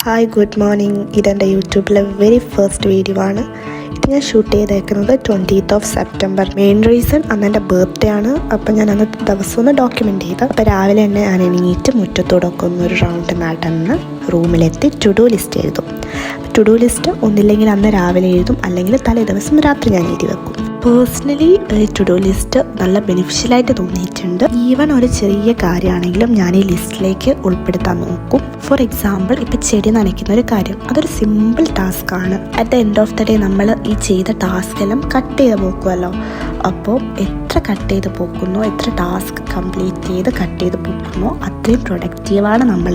Hi good morning. ഇതെൻ്റെ യൂട്യൂബിലെ very first video ആണ്. ഇത് ഞാൻ ഷൂട്ട് ചെയ്തേക്കുന്നത് 20th സെപ്റ്റംബർ. മെയിൻ റീസൺ അന്ന് എൻ്റെ ബർത്ത്ഡേ ആണ്. അപ്പം ഞാൻ അന്ന് ദിവസം ഒന്ന് ഡോക്യുമെൻ്റ് ചെയ്ത് അപ്പോൾ രാവിലെ തന്നെ ഞാൻ എണീറ്റ് മുറ്റത്തോടൊക്കെ ഒന്നൊരു റൗണ്ട് നടന്ന് റൂമിലെത്തി ടു ഡു ലിസ്റ്റ് എഴുതും. ടു ഡു ലിസ്റ്റ് ഒന്നില്ലെങ്കിൽ അന്ന് രാവിലെ എഴുതും, അല്ലെങ്കിൽ തലേ ദിവസം രാത്രി ഞാൻ എഴുതി വെക്കും. പേഴ്സണലി ടു ഡു ലിസ്റ്റ് നല്ല ബെനിഫിഷ്യലായിട്ട് തോന്നിയിട്ടുണ്ട്. ഈവൻ ഒരു ചെറിയ കാര്യമാണെങ്കിലും ഞാൻ ഈ ലിസ്റ്റിലേക്ക് ഉൾപ്പെടുത്താൻ നോക്കും. ഫോർ എക്സാമ്പിൾ, ഇപ്പം ചെടി നനയ്ക്കുന്ന ഒരു കാര്യം, അതൊരു സിമ്പിൾ ടാസ്ക് ആണ്. At the end of the day നമ്മൾ ഈ ചെയ്ത ടാസ്ക് എല്ലാം കട്ട് ചെയ്ത് പോക്കുമല്ലോ. അപ്പോൾ എത്ര കട്ട് ചെയ്ത് പോക്കുന്നോ, എത്ര ടാസ്ക് കംപ്ലീറ്റ് ചെയ്ത് കട്ട് ചെയ്ത് പോക്കുന്നോ അത്രയും പ്രൊഡക്റ്റീവാണ് നമ്മൾ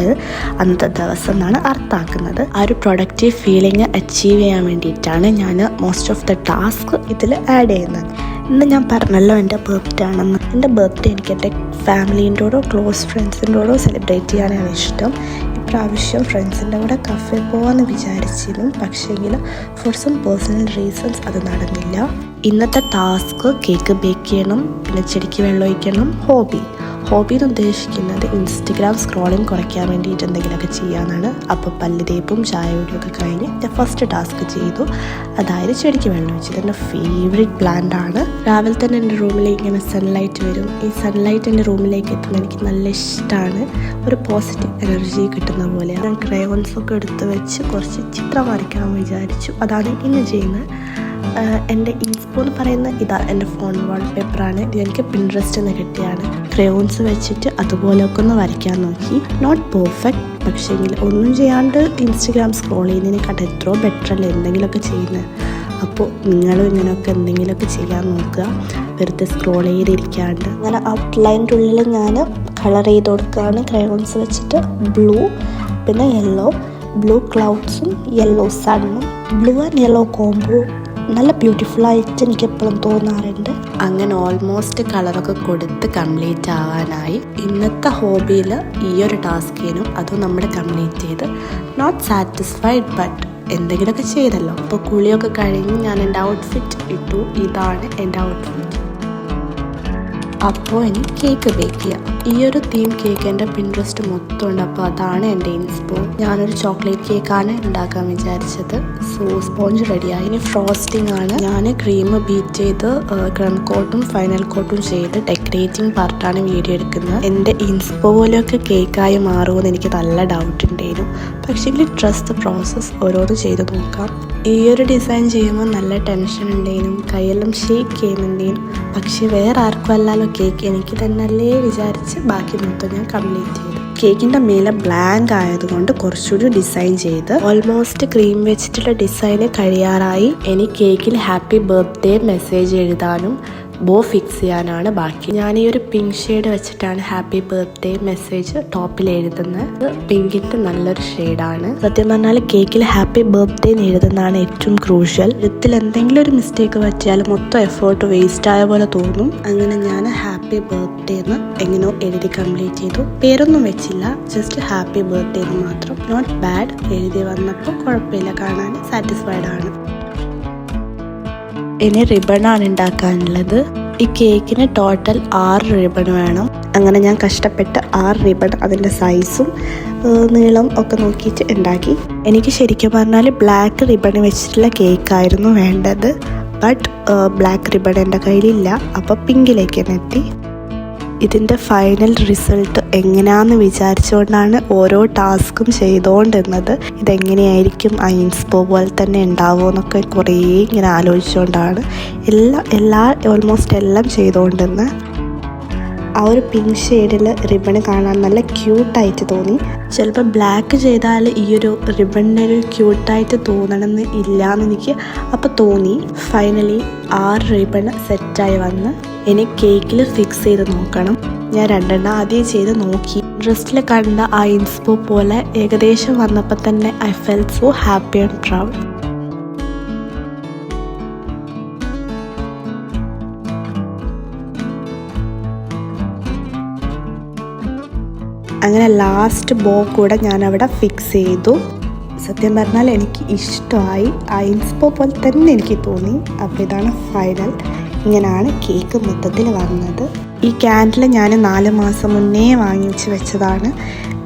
അന്നത്തെ ദിവസം എന്നാണ് അർത്ഥാക്കുന്നത്. ആ ഒരു പ്രൊഡക്റ്റീവ് ഫീലിംഗ് അച്ചീവ് ചെയ്യാൻ വേണ്ടിയിട്ടാണ് ഞാൻ മോസ്റ്റ് ഓഫ് ദ ടാസ്ക് ഇതിൽ ആഡ് ചെയ്യുന്നത്. ഇന്ന് ഞാൻ പറഞ്ഞല്ലോ എൻ്റെ ബർത്ത്ഡേ ആണെന്ന്. എൻ്റെ ബർത്ത്ഡേ എനിക്ക് എൻ്റെ ഫാമിലീൻ്റെയോടോ ക്ലോസ് ഫ്രണ്ട്സിൻ്റെയോടോ സെലിബ്രേറ്റ് ചെയ്യാനാണ് ഇഷ്ടം. ഇപ്രാവശ്യം ഫ്രണ്ട്സിൻ്റെ കൂടെ കഫേ പോകാമെന്ന് വിചാരിച്ചിരുന്നു, പക്ഷേങ്കിൽ ഫോർ സം പേഴ്സണൽ റീസൺസ് അത് നടന്നില്ല. ഇന്നത്തെ ടാസ്ക് കേക്ക് ബേക്ക് ചെയ്യണം, പിന്നെ ചെടിക്ക് വെള്ളം ഒഴിക്കണം. ഹോബി എന്ന് ഉദ്ദേശിക്കുന്നത് ഇൻസ്റ്റഗ്രാം സ്ക്രോളിങ് കുറയ്ക്കാൻ വേണ്ടിയിട്ട് എന്തെങ്കിലുമൊക്കെ ചെയ്യാനാണ്. അപ്പോൾ പല്ല് തേപ്പും ചായ കുടിയൊക്കെ കഴിഞ്ഞ് ഞാൻ ഫസ്റ്റ് ടാസ്ക് ചെയ്തു, അതായത് ചെടിക്ക് വെള്ളം ഒഴിച്ചത്. എൻ്റെ ഫേവറേറ്റ് പ്ലാന്റ് ആണ്. രാവിലെ തന്നെ എൻ്റെ റൂമിലേക്ക് ഇങ്ങനെ സൺലൈറ്റ് വരും. ഈ സൺലൈറ്റ് എൻ്റെ റൂമിലേക്ക് എത്തുന്നത് എനിക്ക് നല്ല ഇഷ്ടമാണ്. ഒരു പോസിറ്റീവ് എനർജി കിട്ടുന്ന പോലെ. ഞാൻ ക്രയോൺസൊക്കെ എടുത്ത് വെച്ച് കുറച്ച് ചിത്രം വരയ്ക്കാൻ വിചാരിച്ചു. അതാണ് ഇന്ന് ചെയ്യുന്നത്. എൻ്റെ ഇൻസ്പോ എന്ന് പറയുന്ന ഇതാ എൻ്റെ ഫോൺ വാൾപേപ്പറാണ്. ഇത് എനിക്ക് പിൻട്രസ്റ്റ് നിന്ന് കിട്ടിയാണ്. ക്രയോൺസ് വെച്ചിട്ട് അതുപോലെയൊക്കെ ഒന്ന് വരയ്ക്കാൻ നോക്കി. നോട്ട് പെർഫെക്റ്റ്, പക്ഷേങ്കിൽ ഒന്നും ചെയ്യാണ്ട് ഇൻസ്റ്റഗ്രാം സ്ക്രോൾ ചെയ്യുന്നതിനെക്കാട്ട് എത്രയോ ബെറ്റർ അല്ലേ എന്തെങ്കിലുമൊക്കെ ചെയ്യുന്നത്. അപ്പോൾ നിങ്ങളും ഇങ്ങനെയൊക്കെ എന്തെങ്കിലുമൊക്കെ ചെയ്യാൻ നോക്കുക, വെറുതെ സ്ക്രോൾ ചെയ്തിരിക്കാണ്ട്. അങ്ങനെ ഔട്ട്ലൈൻ്റെ ഉള്ളിൽ ഞാൻ കളർ ചെയ്ത് കൊടുക്കുകയാണ് ക്രയോൺസ് വെച്ചിട്ട്. ബ്ലൂ, പിന്നെ യെല്ലോ. ബ്ലൂ ക്ലൗഡ്സും യെല്ലോ സണ്ണും. ബ്ലൂ ആൻഡ് യെല്ലോ കോംബോ നല്ല ബ്യൂട്ടിഫുള്ളായിട്ട് എനിക്ക് എപ്പോഴും തോന്നാറുണ്ട്. അങ്ങനെ ഓൾമോസ്റ്റ് കളറൊക്കെ കൊടുത്ത് കംപ്ലീറ്റ് ആവാനായി. ഇന്നത്തെ ഹോബിയിൽ ഈ ഒരു ടാസ്കിനും അതും നമ്മൾ കംപ്ലീറ്റ് ചെയ്ത് നോട്ട് സാറ്റിസ്ഫൈഡ്, ബട്ട് എന്തെങ്കിലുമൊക്കെ ചെയ്തല്ലോ. അപ്പോൾ കുളിയൊക്കെ കഴിഞ്ഞ് ഞാൻ എൻ്റെ ഔട്ട്ഫിറ്റ് ഇട്ടു. ഇതാണ് എൻ്റെ ഔട്ട്ഫിറ്റ്. അപ്പോൾ ഇനി കേക്ക് ബേക്ക് ചെയ്യാം. ഈ ഒരു തീം കേക്ക് എൻ്റെ പിൻട്രസ്റ്റ് മൊത്തം ഉണ്ട്. അപ്പോൾ അതാണ് എൻ്റെ ഇൻസ്പോ. ഞാനൊരു ചോക്ലേറ്റ് കേക്കാണ് ഉണ്ടാക്കാൻ വിചാരിച്ചത്. സോ സ്പോഞ്ച് റെഡിയായി. ഇനി ഫ്രോസ്റ്റിംഗ് ആണ്. ഞാൻ ക്രീം ബീറ്റ് ചെയ്ത് ക്രം കോട്ടും ഫൈനൽ കോട്ടും ചെയ്ത് ഡെക്കറേറ്റിംഗ് പാർട്ടാണ് വീഡിയോ എടുക്കുന്നത്. എൻ്റെ ഇൻസ്പോ പോലെയൊക്കെ കേക്കായി മാറുമെന്ന് എനിക്ക് നല്ല ഡൗട്ട് ഉണ്ടായിരുന്നു. പക്ഷേ ട്രസ്റ്റ് ദ പ്രോസസ്സ്, ഓരോന്ന് ചെയ്ത് നോക്കാം. ഈ ഒരു ഡിസൈൻ ചെയ്യുമ്പോൾ നല്ല ടെൻഷൻ ഉണ്ടായിരുന്നു, കൈയെല്ലാം ഷേക്ക് ചെയ്യുന്നുണ്ടായിരുന്നു. പക്ഷെ വേറെ ആർക്കും അല്ലല്ലോ കേക്ക്, എനിക്ക് തന്നെയല്ലേ വിചാരിച്ച് ബാക്കി മൊത്തം ഞാൻ കംപ്ലീറ്റ് ചെയ്തു. കേക്കിൻ്റെ മേലെ ബ്ലാങ്ക് ആയതുകൊണ്ട് കുറച്ചുകൂടി ഡിസൈൻ ചെയ്ത് ഓൾമോസ്റ്റ് ക്രീം വെച്ചിട്ടുള്ള ഡിസൈന് കഴിയാറായി. ഇനി കേക്കിൽ ഹാപ്പി ബർത്ത്ഡേ മെസ്സേജ് എഴുതാനും ബോ ഫിക്സ് ചെയ്യാനാണ് ബാക്കി. ഞാൻ ഈ ഒരു പിങ്ക് ഷെയ്ഡ് വെച്ചിട്ടാണ് ഹാപ്പി ബർത്ത്ഡേ മെസ്സേജ് ടോപ്പിൽ എഴുതുന്നത്. പിങ്കിൻ്റെ നല്ലൊരു ഷെയ്ഡാണ്. സത്യം പറഞ്ഞാൽ കേക്കിൽ ഹാപ്പി ബർത്ത്ഡേ എന്ന് എഴുതുന്നതാണ് ഏറ്റവും ക്രൂഷ്യൽ. എഴുത്തിൽ എന്തെങ്കിലും ഒരു മിസ്റ്റേക്ക് പറ്റിയാൽ മൊത്തം എഫേർട്ട് വേസ്റ്റ് ആയ പോലെ തോന്നും. അങ്ങനെ ഞാൻ ഹാപ്പി ബർത്ത്ഡേ എന്ന് എങ്ങനെയോ എഴുതി കംപ്ലീറ്റ് ചെയ്തു. പേരൊന്നും വെച്ചില്ല, ജസ്റ്റ് ഹാപ്പി ബർത്ത്ഡേ എന്ന് മാത്രം. Not bad. എഴുതി വന്നപ്പോൾ കുഴപ്പമില്ല, കാണാൻ സാറ്റിസ്ഫൈഡ് ആണ്. ഇനി റിബണാണ് ഉണ്ടാക്കാനുള്ളത്. ഈ കേക്കിന് ടോട്ടൽ 6 റിബൺ വേണം. അങ്ങനെ ഞാൻ കഷ്ടപ്പെട്ട് 6 റിബൺ അതിൻ്റെ സൈസും നീളം ഒക്കെ നോക്കിയിട്ട് ഉണ്ടാക്കി. എനിക്ക് ശരിക്കും പറഞ്ഞാൽ ബ്ലാക്ക് റിബൺ വെച്ചിട്ടുള്ള കേക്കായിരുന്നു വേണ്ടത്. ബട്ട് ബ്ലാക്ക് റിബൺ എൻ്റെ കയ്യിലില്ല. അപ്പോൾ പിങ്കിലേക്ക് തന്നെ എത്തി. ഇതിൻ്റെ ഫൈനൽ റിസൾട്ട് എങ്ങനെയാണെന്ന് വിചാരിച്ചുകൊണ്ടാണ് ഓരോ ടാസ്കും ചെയ്തുകൊണ്ടിരുന്നത്. ഇതെങ്ങനെയായിരിക്കും ആ ഇൻസ്പോ പോലെ തന്നെ ഉണ്ടാവുമോ എന്നൊക്കെ കുറേ ഇങ്ങനെ ആലോചിച്ചുകൊണ്ടാണ് ഓൾമോസ്റ്റ് എല്ലാം ചെയ്തുകൊണ്ടിരുന്നത്. ആ ഒരു പിങ്ക് ഷെയ്ഡിൽ റിബൺ കാണാൻ നല്ല ക്യൂട്ടായിട്ട് തോന്നി. ചിലപ്പോൾ ബ്ലാക്ക് ചെയ്താൽ ഈ ഒരു റിബണിനൊരു ക്യൂട്ടായിട്ട് തോന്നണമെന്ന് ഇല്ലയെന്ന് എനിക്ക് അപ്പോൾ തോന്നി. ഫൈനലി 6 റിബൺ സെറ്റായി വന്ന് ഇനി കേക്കിൽ ഫിക്സ് ചെയ്ത് നോക്കണം. ഞാൻ 2 ആദ്യം ചെയ്ത് നോക്കി. ഡ്രസ്സിൽ കണ്ട ആ ഇൻസ്പോ പോലെ ഏകദേശം വന്നപ്പോൾ തന്നെ I felt so happy and proud. അങ്ങനെ ലാസ്റ്റ് ബോ കൂടെ ഞാൻ അവിടെ ഫിക്സ് ചെയ്തു. സത്യം പറഞ്ഞാൽ എനിക്ക് ഇഷ്ടമായി. ആ ഇൻസ്പോ പോലെ തന്നെ എനിക്ക് തോന്നി. അപ്പോൾ ഇതാണ് ഫൈനൽ. ഇങ്ങനെയാണ് കേക്ക് മൊത്തത്തിൽ വന്നത്. ഈ ക്യാൻഡിൽ ഞാൻ 4 മാസം മുന്നേ വാങ്ങിച്ച് വെച്ചതാണ്.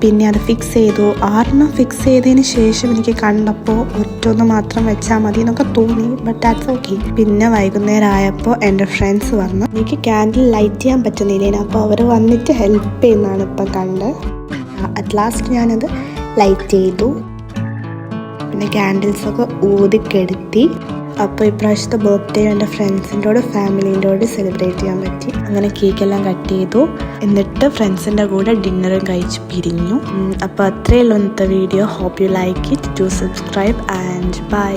പിന്നെ അത് ഫിക്സ് ചെയ്തു. 6 ഫിക്സ് ചെയ്തതിന് ശേഷം എനിക്ക് കണ്ടപ്പോൾ ഒറ്റൊന്ന് മാത്രം വെച്ചാൽ മതി എന്നൊക്കെ തോന്നി. But that's okay. പിന്നെ വൈകുന്നേരം ആയപ്പോൾ എൻ്റെ ഫ്രണ്ട്സ് വന്നു. എനിക്ക് ക്യാൻഡിൽ ലൈറ്റ് ചെയ്യാൻ പറ്റുന്നില്ലേന്, അപ്പോൾ അവർ വന്നിട്ട് ഹെൽപ്പ് ചെയ്യുന്നതാണ് ഇപ്പം കണ്ട്. അറ്റ് ലാസ്റ്റ് ഞാനത് ലൈറ്റ് ചെയ്തു. പിന്നെ ക്യാൻഡിൽസൊക്കെ ഊതിക്കെടുത്തി. അപ്പോൾ ഇപ്രാവശ്യത്തെ ബർത്ത്ഡേ എൻ്റെ ഫ്രണ്ട്സിൻ്റെ ഫാമിലീൻ്റെ സെലിബ്രേറ്റ് ചെയ്യാൻ പറ്റി. അങ്ങനെ കേക്കെല്ലാം കട്ട് ചെയ്തു. എന്നിട്ട് ഫ്രണ്ട്സിൻ്റെ കൂടെ ഡിന്നറും കഴിച്ച് പിരിഞ്ഞു. അപ്പോൾ അത്രയേ ഉള്ളൂ ഇന്നത്തെ video. Hope you like it. To subscribe and by.